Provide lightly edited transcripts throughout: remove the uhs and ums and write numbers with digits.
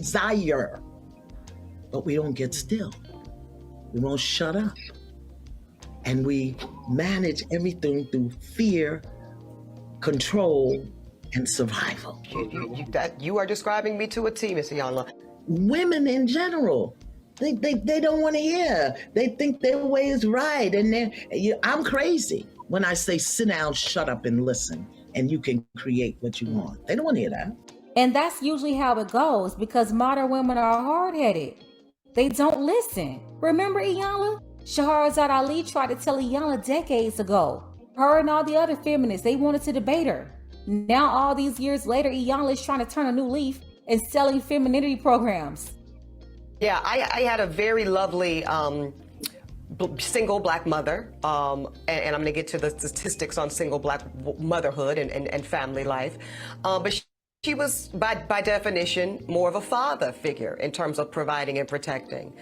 desire. But we don't get still. We won't shut up. And we manage everything through fear, control, and survival. You are describing me to a T, Miss Iyanla. Women in general, they don't want to hear. They think their way is right. And I'm crazy when I say sit down, shut up, and listen, and you can create what you want. They don't want to hear that. And that's usually how it goes, because modern women are hard-headed. They don't listen. Remember Iyanla? Shahrazad Ali tried to tell Iyanla decades ago. Her and all the other feminists, they wanted to debate her. Now all these years later, Iyanla is trying to turn a new leaf and selling femininity programs. Yeah, I had a very lovely single Black mother, and I'm going to get to the statistics on single Black motherhood and family life. But she was, by definition, more of a father figure in terms of providing and protecting.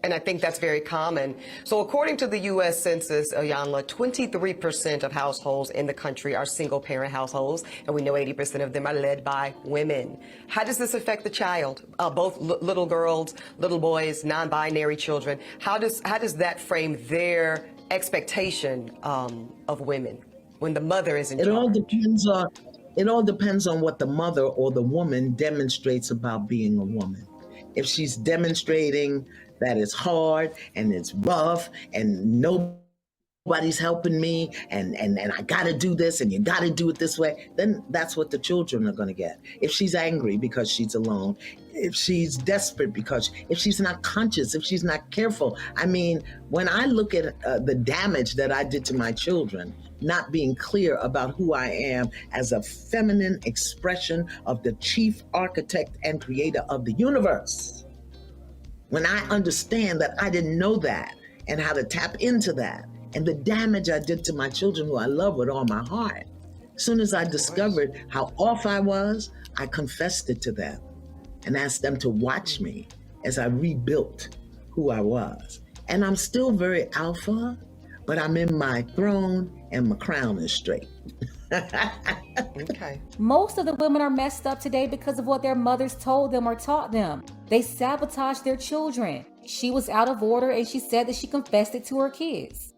And I think that's very common. So according to the U.S. Census, Iyanla, 23% of households in the country are single-parent households, and we know 80% of them are led by women. How does this affect the child? Both little girls, little boys, non-binary children. How does that frame their expectation of women when the mother is in charge? It all depends on what the mother or the woman demonstrates about being a woman. If she's demonstrating that it's hard and it's rough and nobody's helping me and I gotta do this and you gotta do it this way, then that's what the children are gonna get. If she's angry because she's alone, if she's desperate if she's not conscious, if she's not careful. I mean, when I look at the damage that I did to my children, not being clear about who I am as a feminine expression of the chief architect and creator of the universe. When I understand that I didn't know that and how to tap into that and the damage I did to my children who I love with all my heart. As soon as I discovered how off I was, I confessed it to them and asked them to watch me as I rebuilt who I was. And I'm still very alpha, but I'm in my throne and my crown is straight. Okay. Most of the women are messed up today because of what their mothers told them or taught them. They sabotaged their children. She was out of order and she said that she confessed it to her kids.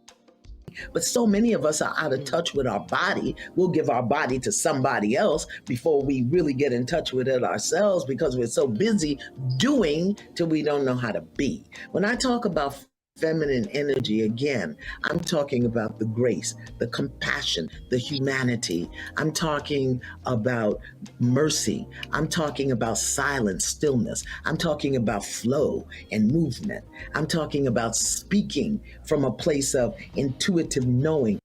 But so many of us are out of touch with our body. We'll give our body to somebody else before we really get in touch with it ourselves because we're so busy doing till we don't know how to be. When I talk about feminine energy, again, I'm talking about the grace, the compassion, the humanity. I'm talking about mercy. I'm talking about silence, stillness. I'm talking about flow and movement. I'm talking about speaking from a place of intuitive knowing.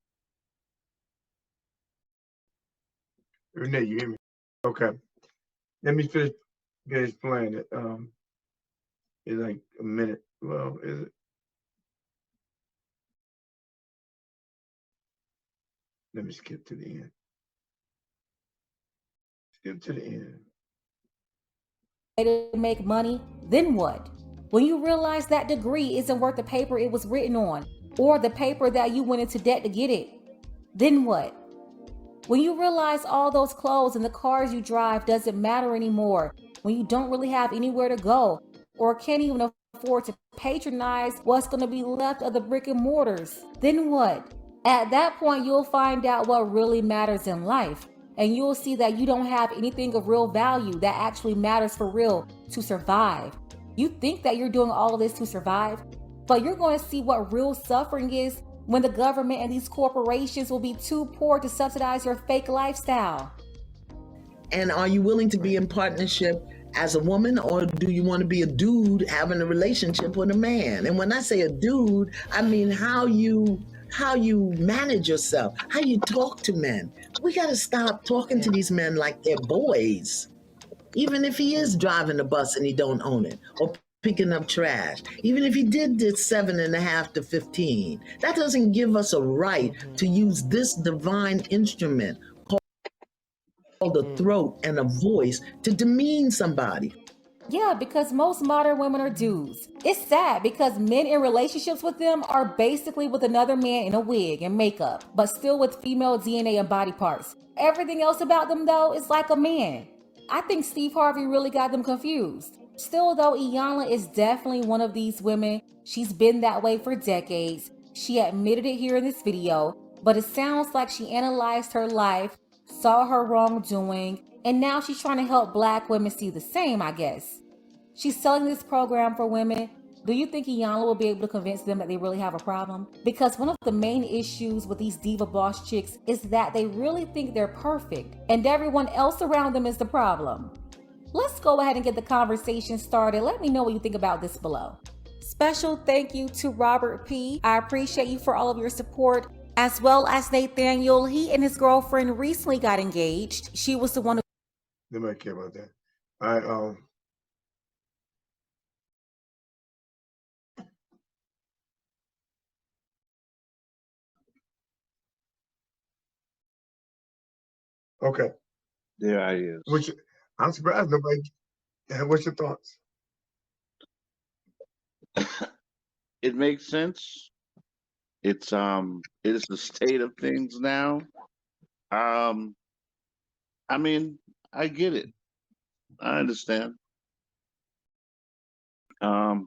Renee, you hear me? Okay. Let me finish playing it. It's like a minute. Well, is it? Let me skip to the end. Skip to the end. To make money, then what? When you realize that degree isn't worth the paper it was written on, or the paper that you went into debt to get it, then what? When you realize all those clothes and the cars you drive doesn't matter anymore, when you don't really have anywhere to go, or can't even afford to patronize what's going to be left of the brick and mortars, then what? At that point, you'll find out what really matters in life, and you'll see that you don't have anything of real value that actually matters for real to survive. You think that you're doing all of this to survive, but you're going to see what real suffering is when the government and these corporations will be too poor to subsidize your fake lifestyle. And are you willing to be in partnership as a woman, or do you want to be a dude having a relationship with a man? And when I say a dude, I mean how you manage yourself, how you talk to men. We got to stop talking to these men like they're boys. Even if he is driving the bus and he don't own it, or picking up trash, even if he did 7.5 to 15, that doesn't give us a right to use this divine instrument called a throat and a voice to demean somebody. Yeah, because most modern women are dudes. It's sad because men in relationships with them are basically with another man in a wig and makeup, but still with female DNA and body parts. Everything else about them, though, is like a man. I think Steve Harvey really got them confused. Still, though, Iyanla is definitely one of these women. She's been that way for decades. She admitted it here in this video, but it sounds like she analyzed her life, saw her wrongdoing, and now she's trying to help Black women see the same, I guess. She's selling this program for women. Do you think Iyanla will be able to convince them that they really have a problem? Because one of the main issues with these diva boss chicks is that they really think they're perfect and everyone else around them is the problem. Let's go ahead and get the conversation started. Let me know what you think about this below. Special thank you to Robert P. I appreciate you for all of your support, as well as Nathaniel. He and his girlfriend recently got engaged. She was the one who... Nobody care about that. All right, okay. There he is. I'm surprised nobody. What's your thoughts? It makes sense. It is the state of things now. I mean, I get it. I understand. The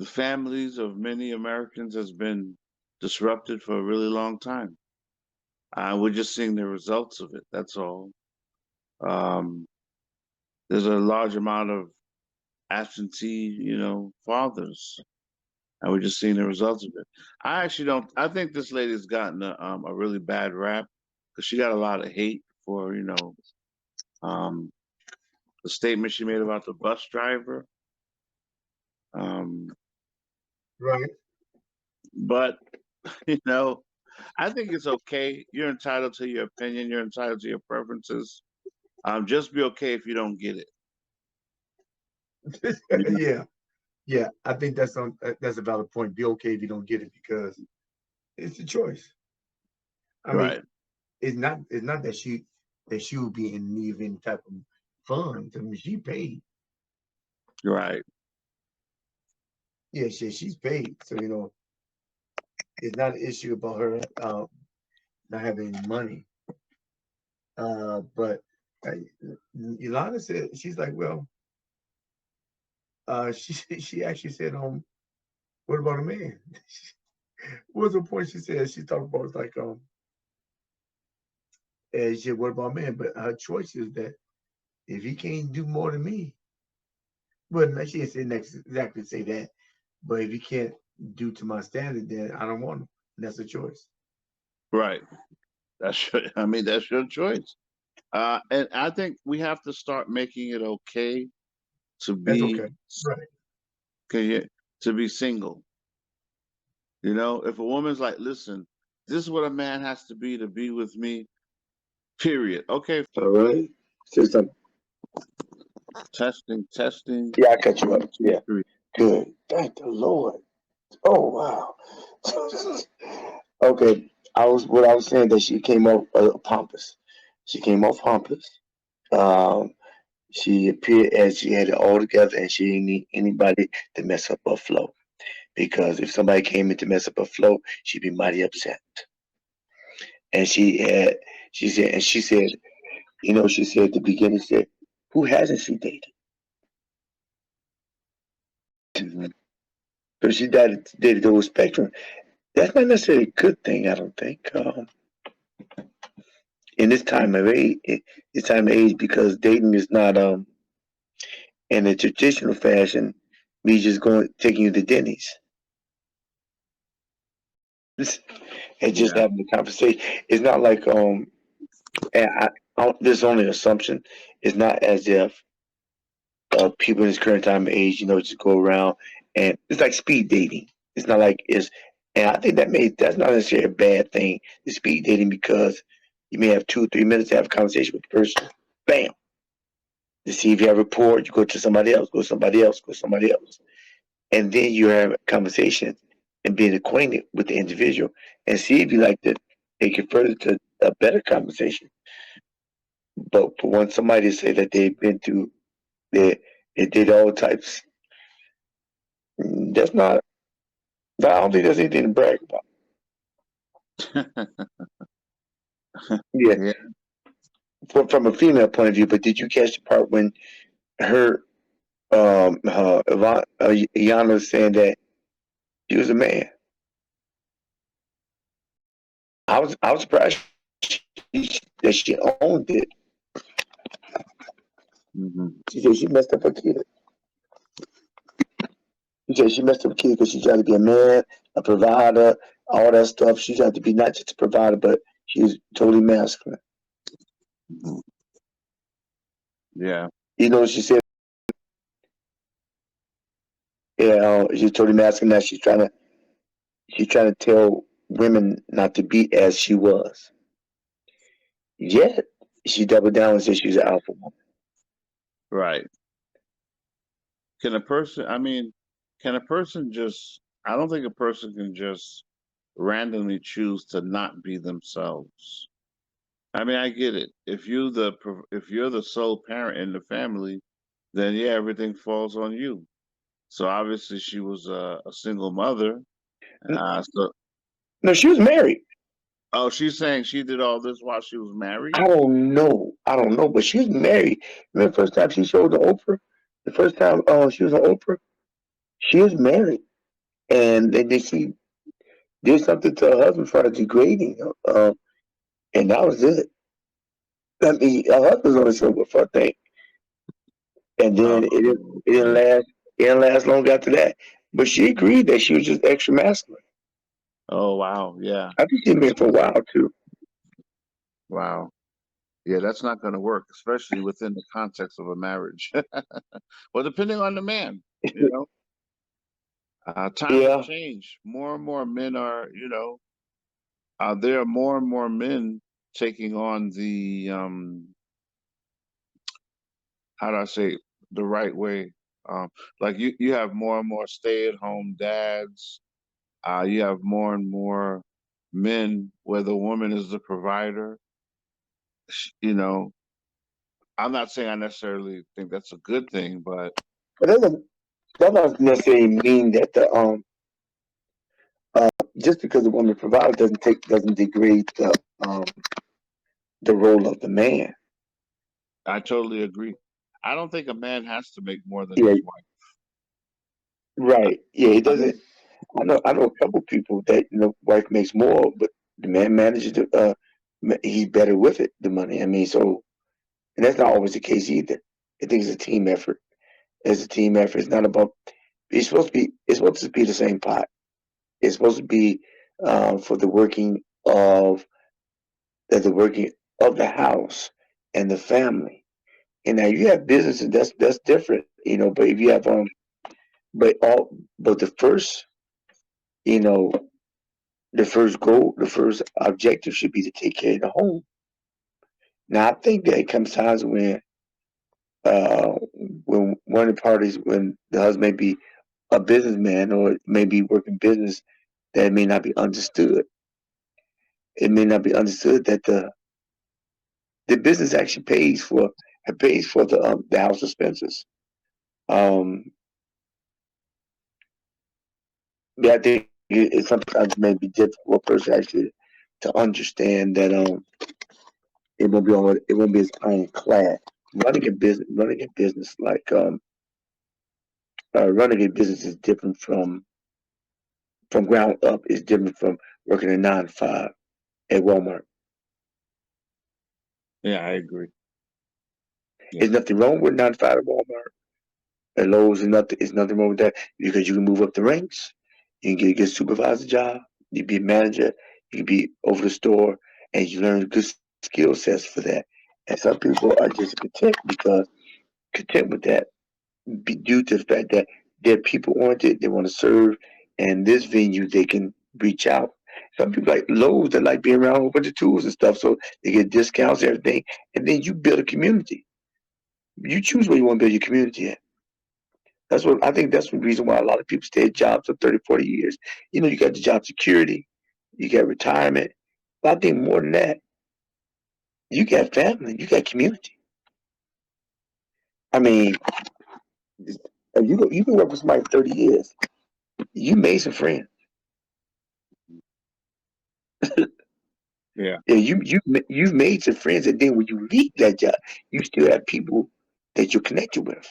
families of many Americans has been disrupted for a really long time. We're just seeing the results of it. That's all. There's a large amount of absentee, fathers, and we're just seeing the results of it. I actually don't. I think this lady's gotten a really bad rap because she got a lot of hate for the statement she made about the bus driver. Right. But I think it's okay. You're entitled to your opinion. You're entitled to your preferences. Just be okay if you don't get it. Yeah. I think that's a valid point. Be okay if you don't get it because it's a choice. I Right. mean, it's not that she would be in need of any type of funds. I mean, she paid. Right. Yeah, she's paid. So it's not an issue about her not having any money. But Ilana said she's like, well, she actually said, what about a man? What was the point she said? She talked about like and she said, what about man? But her choice is that if he can't do more than me, well, she didn't exactly say that, but if he can't do to my standard, then I don't want him. That's a choice. Right. That's your choice. And I think we have to start making it okay to That's be okay. Right. to be single. If a woman's like, listen, this is what a man has to be with me, period. Okay. All right. Say something. Testing. Yeah, I cut you up. 1, 2, Yeah. 3. Good. Thank the Lord. Oh wow. Okay. What I was saying that she came off pompous. She came off pompous. Um, she appeared as she had it all together, and she didn't need anybody to mess up her flow. Because if somebody came in to mess up her flow, she'd be mighty upset. And she said, she said, she said at the beginning, said, who hasn't she dated? Mhm. So she dated the whole spectrum. That's not necessarily a good thing, I don't think. In this time of age, because dating is not in a traditional fashion, me just taking you to Denny's and just Yeah. having a conversation. It's not like and this is only an assumption. It's not as if people in this current time of age, just go around and it's like speed dating. It's not like and I think that's not necessarily a bad thing, the speed dating, because you may have 2 or 3 minutes to have a conversation with the person. Bam. To see if you have rapport, you go to somebody else, go to somebody else, go to somebody else. And then you have a conversation and being acquainted with the individual and see if you like to take it further to a better conversation. But for once somebody to say that they've been through, they did all types, that's not, I don't think there's anything to brag about. Yeah, Yeah. from a female point of view. But did you catch the part when her Iyanla was saying that she was a man? I was surprised that she owned it. Hmm. She said she messed up her kid. She said she messed up her kid because she tried to be a man, a provider, all that stuff. She tried to be not just a provider, but she was totally masculine. Yeah. You know, she said, yeah, she's totally masculine. Now she's trying to tell women not to be as she was. Yet she doubled down and said she's an alpha woman. Right. Can a person? I mean, can a person just? I don't think a person can just randomly choose to not be themselves. I mean, I get it. If you're the sole parent in the family, then yeah, everything falls on you. So obviously, she was a single mother. So No, she was married. oh, she's saying she did all this while she was married. I don't know. I don't know, but she was married. Remember the first time she showed the Oprah? The first time she was on Oprah, she was married, and then she did something to her husband for degrading him, and that was it. I mean, her husband was on the show before, I think, and then Oh, it didn't okay. last. It didn't last long after that. But she agreed that she was just extra masculine. Oh, wow. Yeah. I think she's been married for a while too. Wow. Yeah, that's not going to work, especially within the context of a marriage. Well, depending on the man, you know, times have Yeah, changed. More and more men are, there are more and more men taking on how do I say it, the right way? Like you have more and more stay-at-home dads. You have more and more men where the woman is the provider. You know, I'm not saying I necessarily think that's a good thing, but but that doesn't necessarily mean that just because the woman provides doesn't degrade the role of the man. I totally agree. I don't think a man has to make more than Yeah, his wife. right. Yeah, it I doesn't. mean, I know a couple people that wife makes more, but the man manages to he's better with it, the money. I mean, so and that's not always the case either. I think it's a team effort. It's a team effort. It's not about. It's supposed to be the same pot. It's supposed to be for the working of the house and the family. And now you have businesses that's different, But if you have but the first, you know, the first goal, the first objective should be to take care of the home. Now I think that it comes times uh, when one of the parties, when the husband may be a businessman or maybe working business, that it may not be understood. It may not be understood that the business actually pays for the house expenses. Um, yeah, I think it sometimes may be difficult for a person actually to understand that it won't be as ironclad. Running a business like running a business is different from ground up. Is different from working a 9 to 5 at Walmart. yeah, I agree. Yeah. There's nothing wrong with 9 to 5 at Walmart. At Lowe's, is nothing wrong with that because you can move up the ranks. You can get a supervisor job. You can be a manager. You can be over the store, and you learn good skill sets for that. And some people are just content with that, due to the fact that they're people oriented. They want to serve, and this venue they can reach out. Some people like Lowe's that like being around a whole bunch of tools and stuff, so they get discounts, everything, and then you build a community. You choose where you want to build your community at. That's the reason why a lot of people stay at jobs for 30, 40 years. You got the job security, you got retirement. But I think more than that, you got family, you got community. I mean, if you can work with somebody for 30 years, you made some friends. Yeah. Yeah, you've made some friends, and then when you leave that job, you still have people that you're connected with.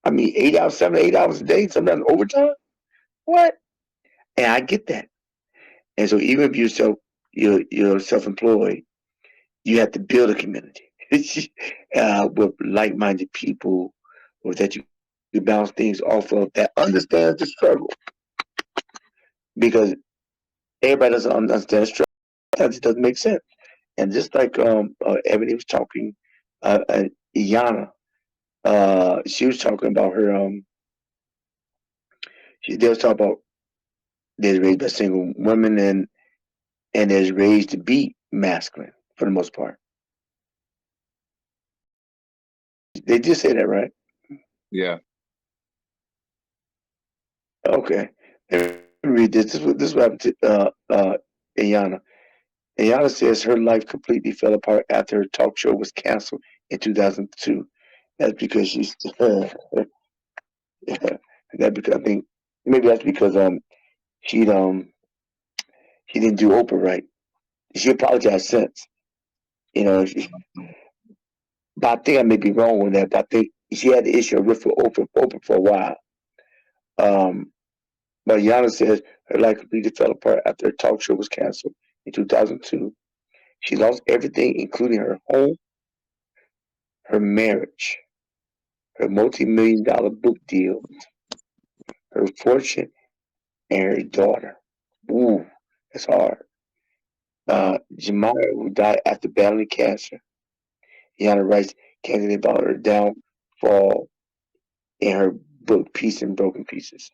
I mean, 8 hours, 7 to 8 hours a day, sometimes overtime. What? And I get that. And so even if you're self-employed, you have to build a community with like-minded people, or that you bounce things off of that understands the struggle, because everybody doesn't understand the struggle. Sometimes it doesn't make sense. And just like Ebony was talking, Iyanla, she was talking about her they was talking about they're raised by single women, and they're raised to be masculine for the most part. They did say that, right? Yeah. Okay. Let me read this. This is what happened to Iyanla. Iyanla says her life completely fell apart after her talk show was canceled in 2002. That's because she's that because I think maybe that's because she she didn't do Oprah right. She apologized since, you know. But I think I may be wrong with that. But I think she had the issue with Oprah for a while. Um, but Yana says her life completely fell apart after her talk show was canceled in 2002. She lost everything, including her home, her marriage, her multi-million-dollar book deal, her fortune, and her daughter. Ooh, that's hard. Wow. Jemima, who died after battling cancer. Yana writes candidly about her downfall in her book, Peace in Broken Pieces.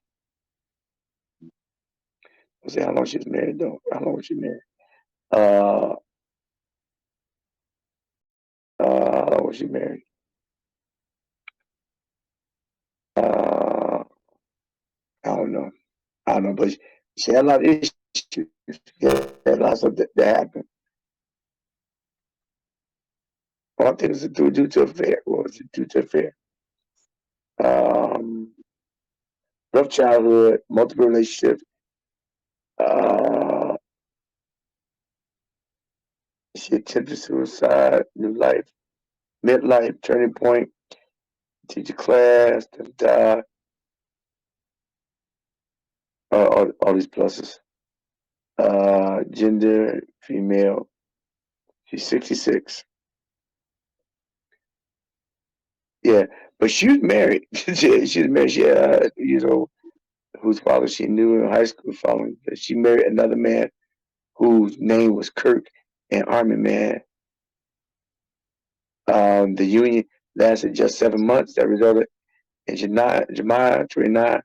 Let's see how long she was married, though. How long was she married? Uh, how long was she married? Uh, I don't know. I don't know, but she had a lot of issues. She had lots of that happened. One thing was due to affair. What was it? Due to affair. Um, rough childhood, multiple relationships. Uh, she attempted suicide, new life, midlife, turning point, teacher class, then die. All these pluses. Gender, female. She's 66. Yeah, but she was married. She was married. She had, whose father she knew in high school following. She married another man whose name was Kirk, an army man. The union lasted just 7 months. That resulted in Jemiah 29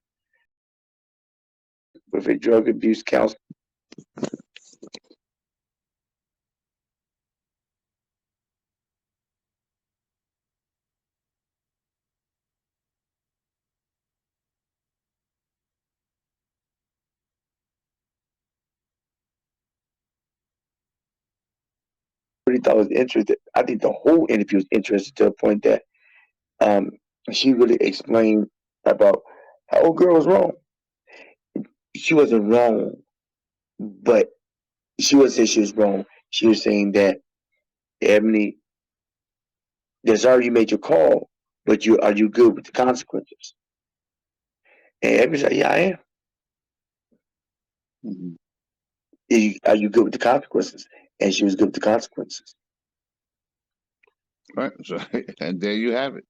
with a drug abuse counselor. 30 was interested. I think the whole interview was interesting to the point that um, she really explained about how old girl was wrong. She wasn't wrong, but she wasn't saying she was wrong. She was saying that Ebony, there's already you made your call, but are you good with the consequences? And Ebony's like, yeah, I am. Hmm. Are you good with the consequences? And she was good with the consequences. Right. So, and there you have it.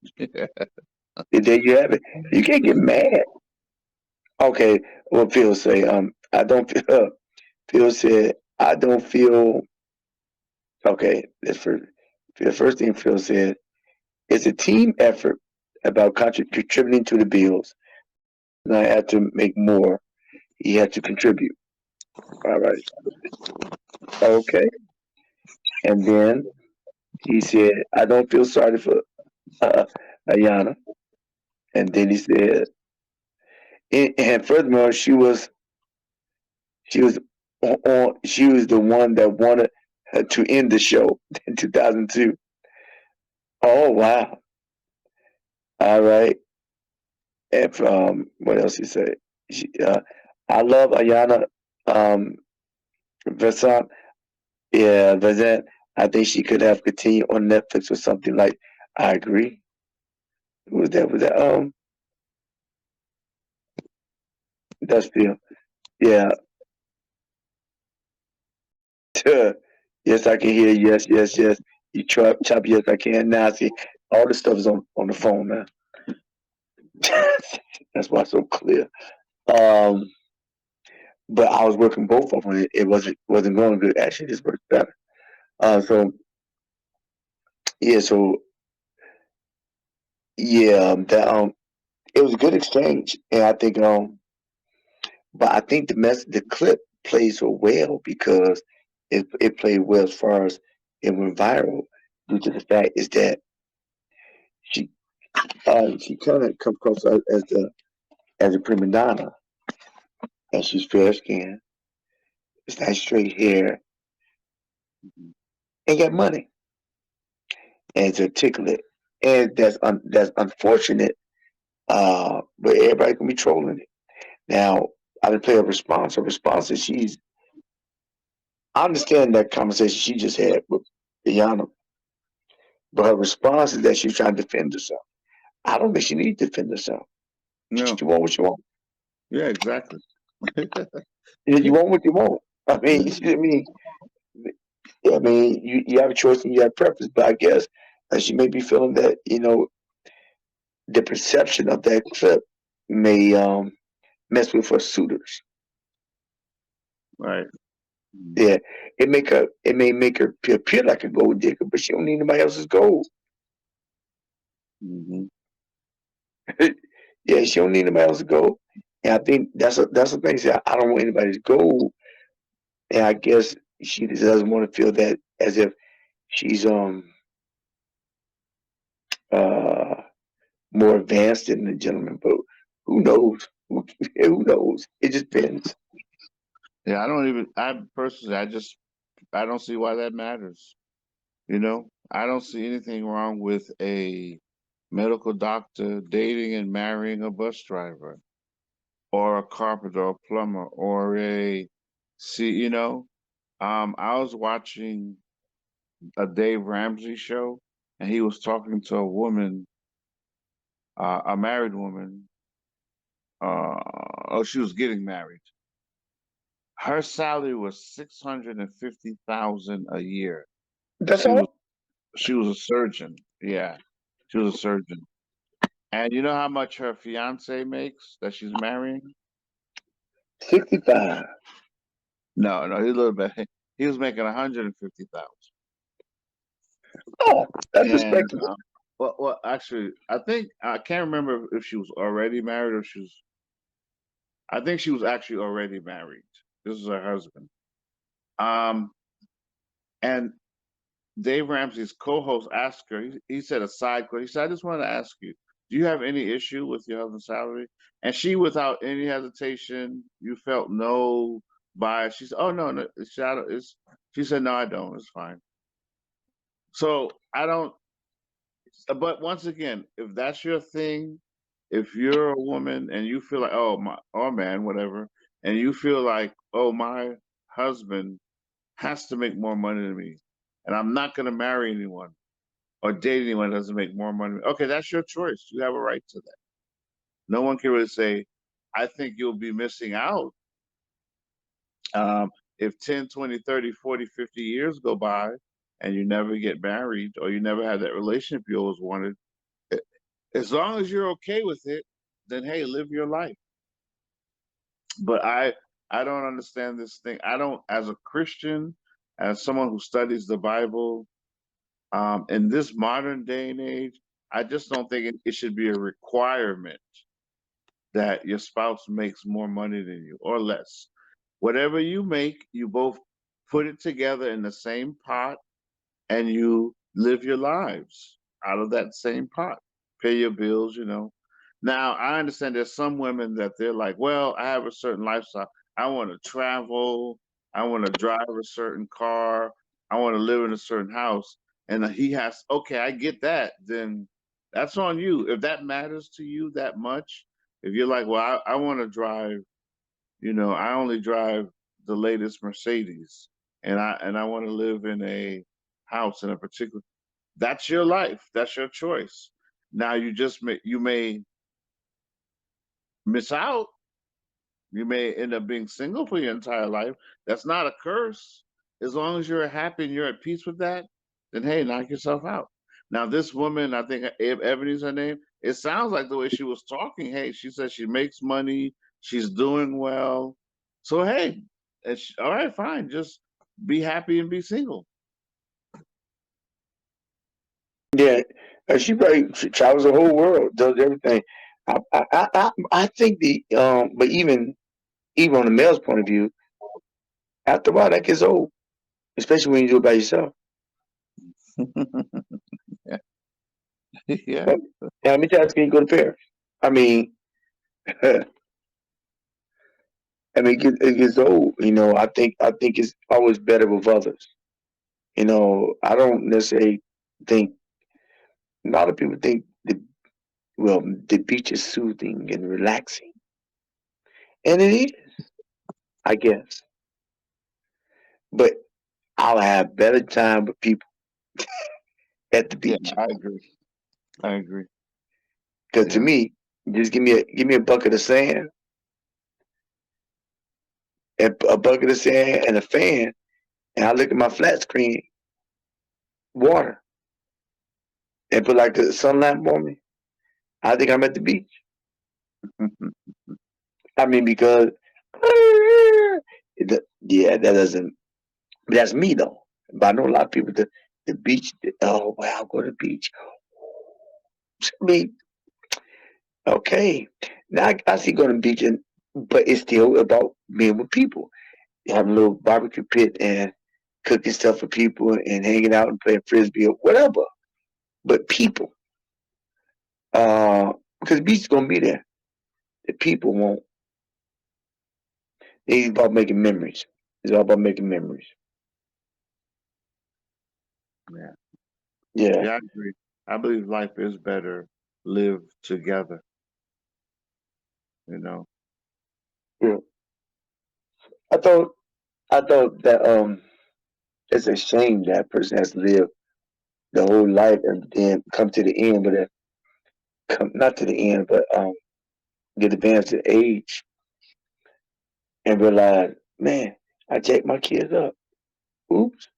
And there you have it. You can't get mad. Okay, what Phil say? I don't feel. Phil said, I don't feel. Okay, that's for the first thing Phil said. It's a team effort about contributing to the bills. And I had to make more. He had to contribute. All right. Okay. And then he said, I don't feel sorry for uh, Ayana. And then he said, and furthermore, she was she was the one that wanted to end the show in 2002. Oh wow! All right. And what else he said? She, I love Ayana, Vanzant. Yeah, but that I think she could have continued on Netflix or something like. I agree. Was that? Was that? That's still. Yeah. Yes, I can hear. Yes, yes, yes. You chop. Yes, I can. Now see, all this stuff is on the phone now. That's why it's so clear. Um, but I was working both of them. It wasn't going good. Actually, this worked better. So yeah, so yeah, that it was a good exchange, and I think but I think the clip plays so well because it played well as far as it went viral due to the fact is that she she kind of comes across as a prima donna, and she's fair skinned, it's nice straight hair, Mhm. and got money, and it's articulate, and that's unfortunate. But everybody can be trolling it. Now I didn't play a response. Her response is I understand that conversation she just had with Iyanla, but her response is that she's trying to defend herself. I don't think she needs to defend herself. No. She want what you want. Yeah, exactly. You want what you want. I mean, I mean, yeah, I mean, you have a choice and you have preference, but I guess she may be feeling that the perception of that clip may mess with her suitors. Right. Mhm. Yeah, it may make her appear like a gold digger, but she don't need nobody else's gold. Mhm. Yeah, she don't need nobody else's gold. And I think that's the thing. See, I don't want anybody's gold, and I guess she just doesn't want to feel that as if she's uh more advanced than the gentleman. But who knows? Who knows? It just depends. Yeah, I don't even. I personally, I don't see why that matters. I don't see anything wrong with a medical doctor dating and marrying a bus driver or a carpenter or plumber or a see. I was watching a Dave Ramsey show, and he was talking to a woman, a married woman. Oh, she was getting married. Her salary was 650,000 a year. That's She all. was she was a surgeon. Yeah, she was a surgeon. And you know how much her fiance makes that she's marrying? 65. No, no, he's a little bit. He was making 150,000. Oh, that's And respectable. actually, I can't remember if she was already married or she was. I think she was actually already married. This is her husband. Um, and Dave Ramsey's co-host asked her. He said a side question. He said, "I just want to ask you, do you have any issue with your husband's salary?" And she, without any hesitation, you felt no bias. She said, "Oh no, no, it's." She said, "No, I don't. It's fine." So I don't. But once again, if that's your thing, if you're a woman and you feel like, oh my, or man, whatever, and you feel like, oh, my husband has to make more money than me, and I'm not going to marry anyone or date anyone that doesn't make more money. Okay, that's your choice. You have a right to that. No one can really say, I think you'll be missing out if 10, 20, 30, 40, 50 years go by and you never get married or you never have that relationship you always wanted. As long as you're okay with it, then hey, live your life. But I don't understand this thing. I don't, as a Christian, as someone who studies the Bible, in this modern day and age, I just don't think it should be a requirement that your spouse makes more money than you or less. Whatever you make, you both put it together in the same pot and you live your lives out of that same pot. Pay your bills. Now, I understand there's some women that they're like, well, I have a certain lifestyle. I want to travel. I want to drive a certain car. I want to live in a certain house. And he has, okay, I get that. Then that's on you. If that matters to you that much, if you're like, well, I want to drive, I only drive the latest Mercedes. and I want to live in a house in a particular. That's your life. That's your choice. Now you may miss out. You may end up being single for your entire life. That's not a curse. As long as you're happy and you're at peace with that, then hey, knock yourself out. Now, this woman, I think Ebony's her name. It sounds like the way she was talking. Hey, she said she makes money, she's doing well. So hey, all right, fine. Just be happy and be single. Yeah, she probably she travels the whole world, does everything. I think but even on the male's point of view, after a while that gets old, especially when you do it by yourself. Yeah, But how many times can you go to Paris? I mean, I mean, it gets old. I think it's always better with others. I don't necessarily think a lot of people think the beach is soothing and relaxing, and it is, I guess. But I'll have better time with people at the yeah, beach. I agree. I agree. Because to Yeah. me, just give me a bucket of sand and a bucket of sand and a fan, and I look at my flat screen water and put like a sun lamp on me. I think I'm at the beach. I mean, because yeah, that doesn't. That's me though. But I know a lot of people. The beach. Oh well, I'll go to the beach. I mean, okay. Now I see going to the beach, but it's still about being with people. Having a little barbecue pit and cooking stuff for people and hanging out and playing frisbee or whatever. But people, because the beach is gonna be there. The people won't. It's about making memories. It's all about making memories. Yeah. Yeah. Yeah, I agree. I believe life is better lived together, you know. Yeah. I thought that it's a shame that person has to live the whole life and then come to the end, but come not to the end, but get advanced in age and realize, man, I jacked my kids up. Oops.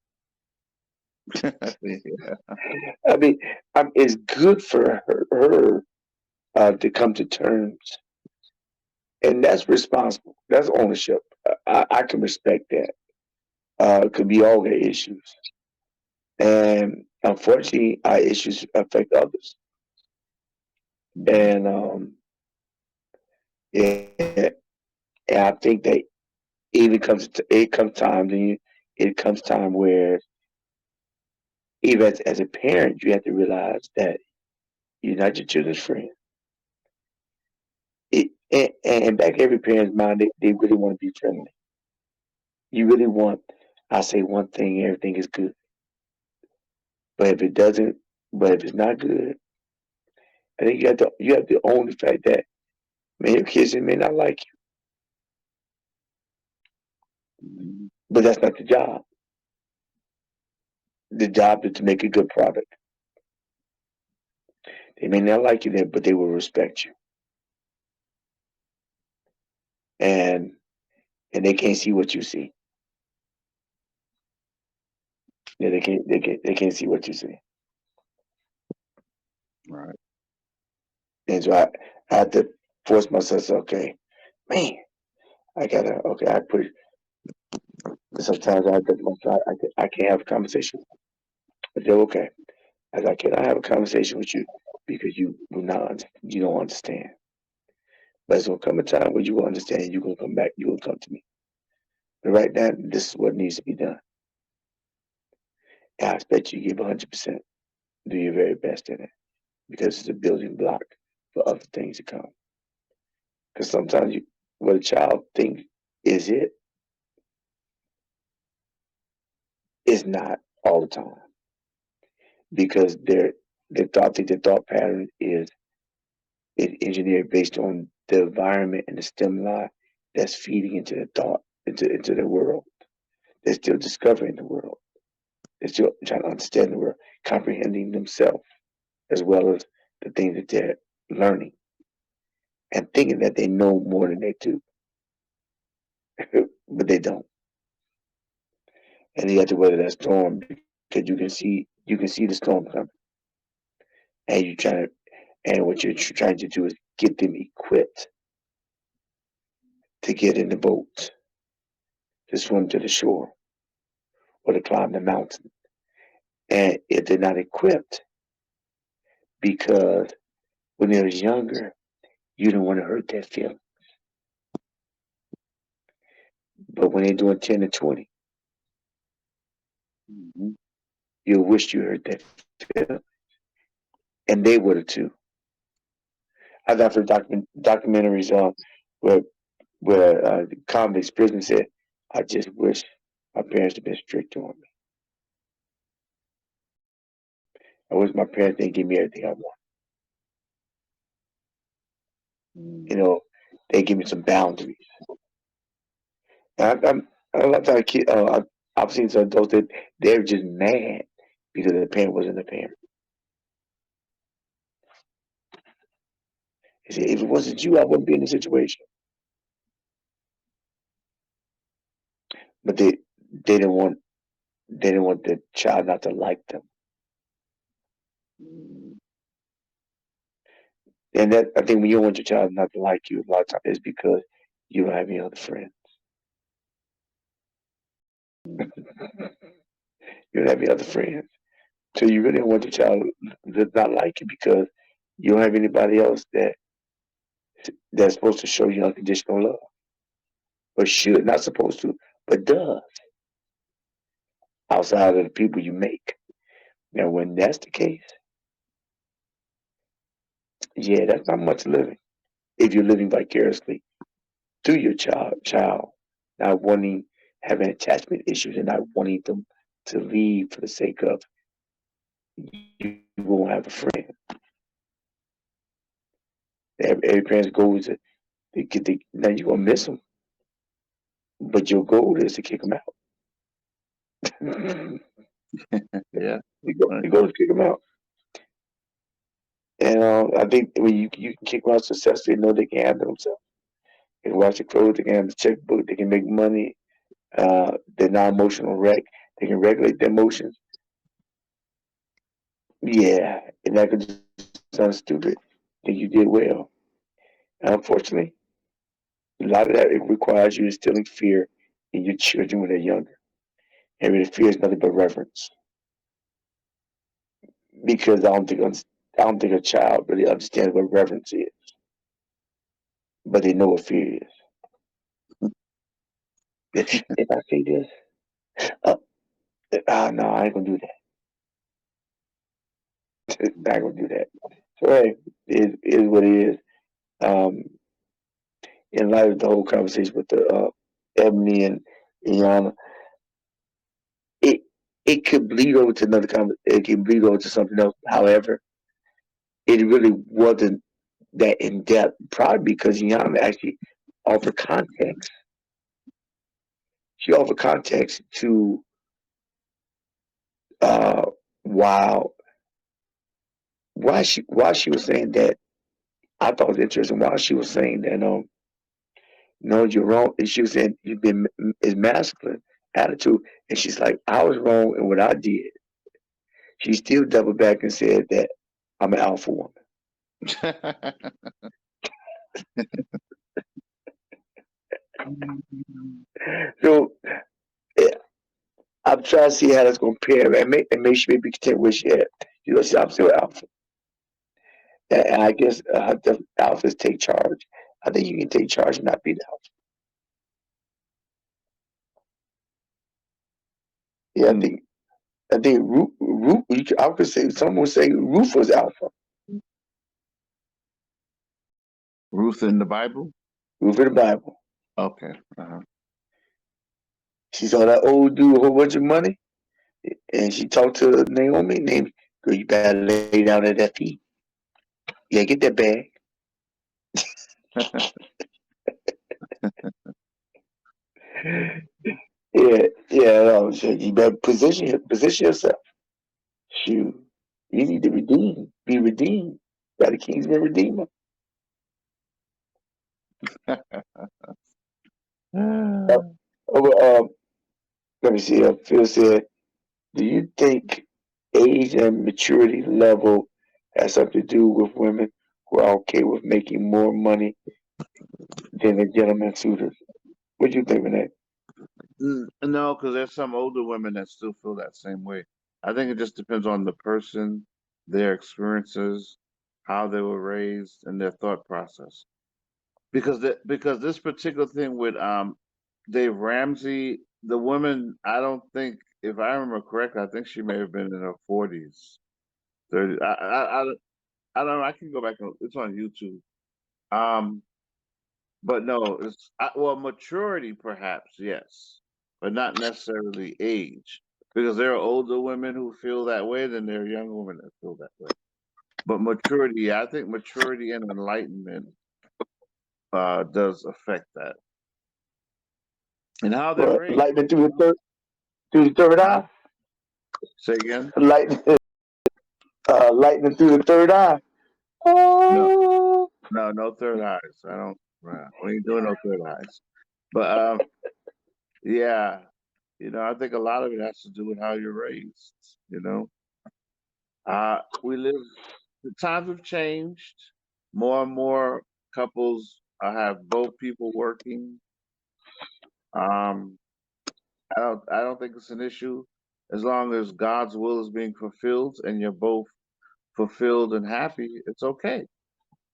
Yeah. I mean, it's good for her to come to terms, and that's responsible. That's ownership. I can respect that. It could be all their issues, and unfortunately, our issues affect others. Mhm. And yeah, and I think that it comes time where even as a parent, you have to realize that you're not your children's friend. And back in every parent's mind, they really want to be friendly. You really want, I say one thing, everything is good. But if it doesn't, but if it's not good, I think you have to own the fact that man, your kids may not like you, Mhm. but that's not the job. The job is to make a good product. They may not like you then, but they will respect you, and and they can't see what you see. Yeah, they can't see what you see. Right. And so I had to force myself. To say, okay, man, I gotta. Okay, I put. Sometimes I have to. I can't have a conversation. But they're okay. As I cannot have a conversation with you because you don't understand. But it's gonna come a time where you will understand. You're gonna come back. You will come to me. But right now, this is what needs to be done. And I expect you to give 100%. Do your very best in it because it's a building block for other things to come. Because sometimes what a child thinks is it is not all the time because their thought pattern is engineered based on the environment and the stimuli that's feeding into the thought into the world. They're still discovering the world. They're still trying to understand the world, comprehending themselves as well as the things that they're learning and thinking that they know more than they do, but they don't. And you have to weather that storm because you can see the storm coming, and you trying to, and what you're trying to do is get them equipped to get in the boat, to swim to the shore, or to climb the mountain. And if they're not equipped, because when they're younger, you don't want to hurt their feelings. But when they're doing 10 to 20, Mm-hmm. you'll wish you hurt their feelings. And they would have too. I've heard documentaries where the convicts prison said, "I just wish my parents had been strict on me. I wish my parents didn't give me everything I want. You know, they give me some boundaries." And a lot of times, I've seen some adults that they're just mad because the parent wasn't a parent. They say, if it wasn't you, I wouldn't be in the situation. But they didn't want they didn't want the child not to like them. And that, I think, when you don't want your child not to like you, a lot of times it's because you don't have any other friends. You don't have any other friends. So you really don't want your child to not like you because you don't have anybody else that's supposed to show you unconditional love. Or should, not supposed to, but does, outside of the people you make. Now when that's the case, yeah, that's not much living. If you're living vicariously through your child, not wanting, having attachment issues and not wanting them to leave for the sake of you won't have a friend. Every parent's goal is to get now you're gonna miss them, but your goal is to kick them out. Yeah. You go to kick them out. And I think when you can kick them out successfully, know they can handle themselves. They can wash their clothes, they can have a checkbook, they can make money, they're not emotional wreck, they can regulate their emotions. Yeah, and that could sound stupid. I think you did well. And unfortunately, a lot of that it requires you instilling fear in your children when they're younger. And really, fear is nothing but reverence. Because I don't think a child really understands what reverence is, but they know what fear is. If I say this, uh, no, I ain't gonna do that. I ain't gonna do that. So hey, it is what it is. Um, in light of the whole conversation with the Ebony and Iyanla, it it could bleed over to another it can bleed over to something else. However, it really wasn't that in depth, probably because Iyanla actually offered context. She offered context to uh, while why she was saying that. I thought it was interesting why she was saying that no, you're wrong. And she was saying you've been is masculine attitude, and she's like, I was wrong in what I did. She still doubled back and said that I'm an alpha woman. So eh, I'm trying to see how that's going to pair and make she may be content where she at. You know, see, I'm still alpha, and I guess the alphas take charge. I think you can take charge and not be the alpha. Yeah, I think Ruth, I could say someone would say Ruth was alpha. Ruth in the Bible? Ruth in the Bible. Okay. Uh-huh. She saw that old dude with a whole bunch of money, and she talked to Naomi. Naomi, girl, you better lay down at that feet. Yeah, get that bag. Yeah, yeah. Shit, you better position yourself. Shoot, you need to be redeemed. Got the Kingsman Redeemer. Uh, oh, let me see. Phil said, "Do you think age and maturity level has something to do with women who are okay with making more money than the gentleman suitors?" What do you think, Renee? No, because there's some older women that still feel that same way. I think it just depends on the person, their experiences, how they were raised, and their thought process. Because this particular thing with Dave Ramsey, the woman, I don't think, if I remember correctly, I think she may have been in her 40s, 30. I don't know. I can go back and it's on YouTube. Um, but no, well, maturity perhaps, yes, but not necessarily age, because there are older women who feel that way, then there are younger women that feel that way. But maturity, yeah, I think maturity and enlightenment does affect that, and how they're Well, raised. lightning through the third Huh? eye. Say again? Lightning, lightning through the third eye. No, Oh, no third eyes. I don't. We ain't doing no third eyes. But yeah, I think a lot of it has to do with how you're raised. We live. The times have changed. More and more couples have both people working. Um, I don't think it's an issue as long as God's will is being fulfilled and you're both fulfilled and happy. It's okay.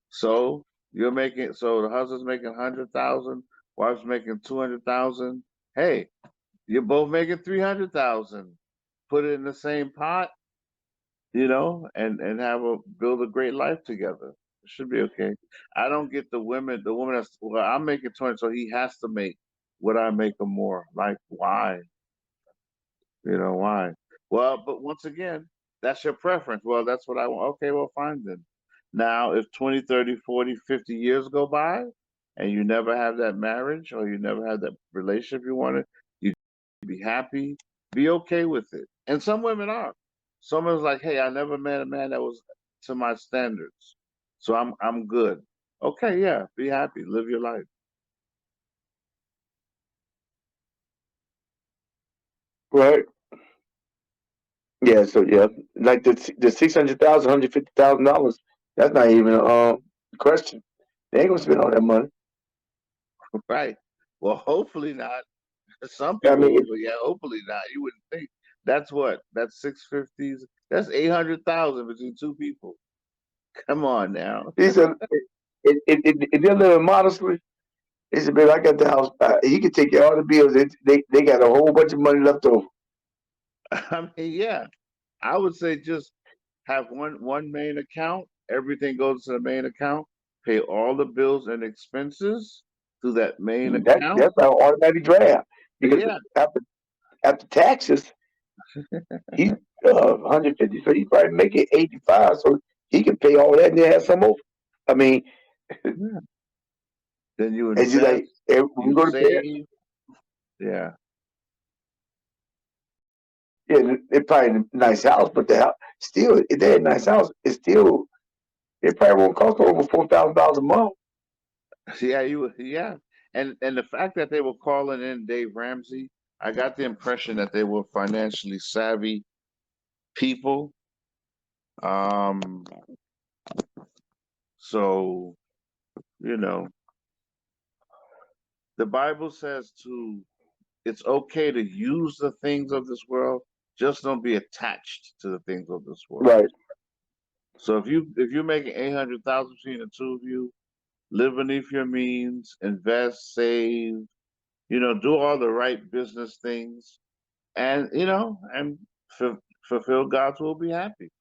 So so the husband's making 100,000, wife's making 200,000. Hey, you're both making 300,000. Put it in the same pot, and build a great life together. It should be okay. I don't get the woman that's, well, I'm making 20, so he has to make what I make or more. Like, why? Why? Well, but once again, that's your preference. Well, that's what I want. Okay, well, fine then. Now, if 20, 30, 40, 50 years go by and you never have that marriage or you never have that relationship you wanted, you be happy, be okay with it. And some women are. Some women's like, hey, I never met a man that was to my standards. So I'm good. Okay, yeah, be happy, live your life. right. Yeah. So yeah, like the 600,000, $150,000. That's not even a question. They ain't gonna spend all that money. Right. Well, hopefully not. Some I people mean, would, but yeah, hopefully not. You wouldn't think. That's what? That's 650s. That's 800,000 between two people. Come on now. he said, if they're living modestly, he said, "Baby, I got the house. He can take care of all the bills. They got a whole bunch of money left over." I mean, yeah, I would say just have one main account. Everything goes to the main account. Pay all the bills and expenses through that main account. That's our automatic draft because Yeah, after taxes, he's 150, so he probably make it 85, so he can pay all that and then have some over. I mean, yeah. Then you as you like, invest, when we you go to bed, save. Yeah. yeah, they probably a nice house, but the house still, if they're a nice house, it's still it probably won't cost over $4,000 a month. Yeah, yeah. And the fact that they were calling in Dave Ramsey, I got the impression that they were financially savvy people. Um, so, you know, the Bible says it's okay to use the things of this world, just don't be attached to the things of this world. Right. So if you're making 800,000 between the two of you, live beneath your means, invest, save, do all the right business things, and fulfill God's will, be happy.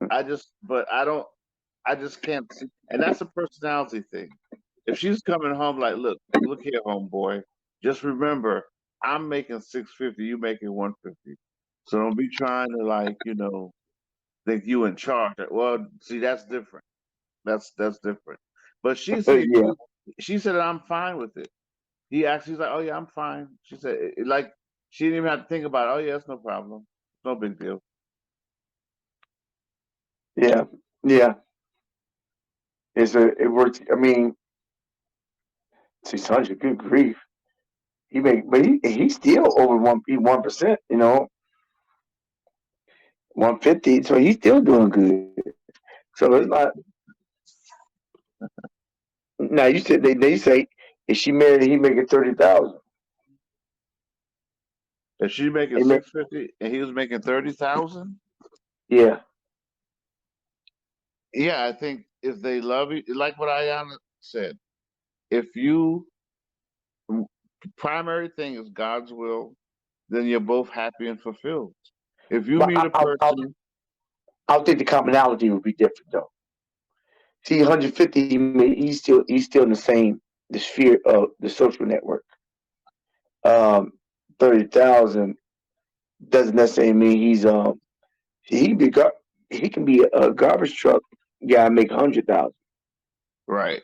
But I just can't see, and that's a personality thing. If she's coming home like, look here, homeboy, just remember, I'm making 650, you making 150, so don't be trying to think you in charge. Well, see, that's different. That's different. But Yeah. she said I'm fine with it. He's like, oh yeah, I'm fine. She said, like, she didn't even have to think about it. Oh yeah, it's no problem. No big deal. Yeah, yeah. It works. I mean, 600. Good grief. But he's still over 1%. 150. So he's still doing good. So it's not. Now you said they say if she married, he making 30,000. If she's making They make 650 and he was making 30,000, yeah. yeah, I think if they love you, like what Ayana said, if you primary thing is God's will, then you're both happy and fulfilled. If you But meet a person, I think the commonality would be different though. See, 150, he's still in the sphere of the social network. 30,000 doesn't necessarily mean he can be he can be a garbage truck guy make 100,000. right?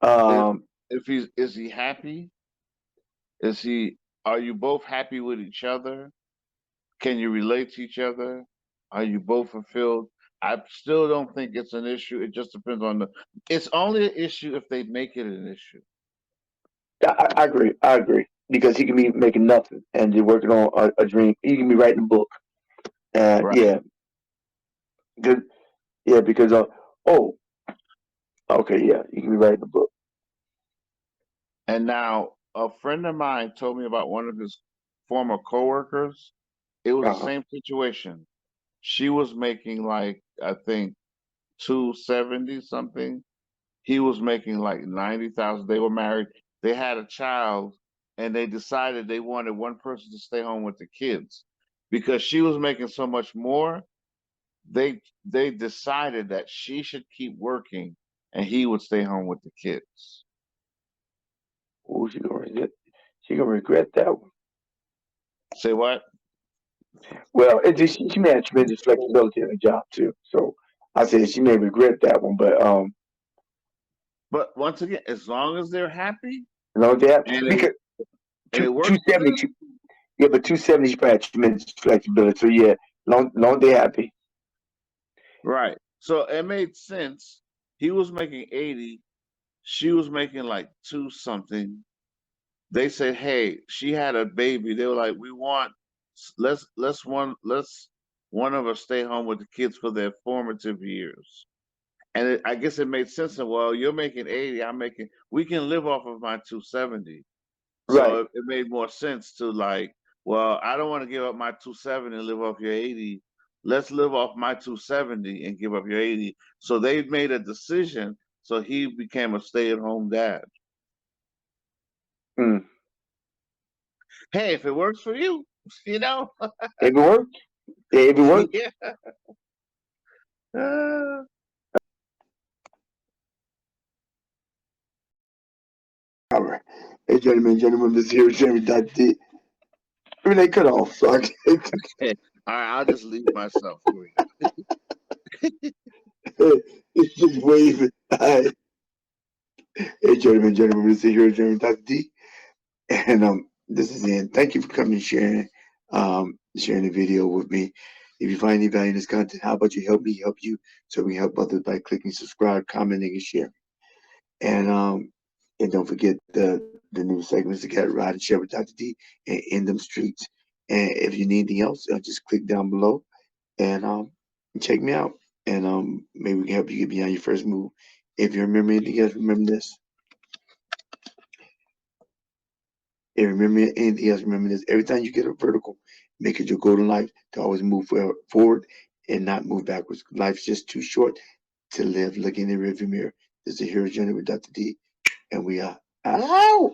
If Um, if he's is he happy? Is he? Are you both happy with each other? Can you relate to each other? Are you both fulfilled? I still don't think it's an issue. It just depends on the. It's only an issue if they make it an issue. I agree. I agree because he can be making nothing and you're working on a dream. He can be writing a book. Right. Yeah, good. Yeah, because oh, okay, yeah, he can be writing a book. And now a friend of mine told me about one of his former coworkers. It was the Uh-huh. same situation. She was making like I think 270 something. He was making like 90,000. They were married. They had a child, and they decided they wanted one person to stay home with the kids because she was making so much more. They decided that she should keep working and he would stay home with the kids. Oh, she gonna regret that one. Say what? Well, she may have tremendous flexibility in her job too. So I said she may regret that one, but But once again, as long as they're happy you know that and because it two works for seventy, them, yeah, but 270 she probably had tremendous flexibility. So yeah, long they happy. right? So it made sense. He was making 80, she was making like two something. They said, "Hey, she had a baby." They were like, "We want let's one of us stay home with the kids for their formative years." And I guess it made sense. Of, well, you're making 80, I'm making. We can live off of my 270. So Right. it made more sense to like, well, I don't want to give up my 270 and live off your 80. Let's live off my 270 and give up your 80. So they made a decision. So he became a stay-at-home dad. Mm. Hey, if it works for you, you know. If it worked, yeah, if it worked. Yeah. Uh, All right. Hey, gentlemen, this here is Jeremy Dr.D. I mean, they cut off, so I can't. all right, I'll just leave myself for you. It's just waving. All right. Hey, gentlemen, this is here is Jeremy Dr.D. And this is Ian. Thank you for coming and sharing the video with me. If you find any value in this content, how about you help me help you so we can help others by clicking subscribe, commenting, and sharing. And don't forget the new segments to get ride and share with Dr. D and in them streets. And if you need anything else, just click down below and check me out. And maybe we can help you get beyond your first move. If you remember anything else, remember this. And remember anything else, remember this. Every time you get a vertical, make it your goal in life to always move forward and not move backwards. Life's just too short to live looking in the rearview mirror. This is a Hero Journey with Dr. D, and we are out.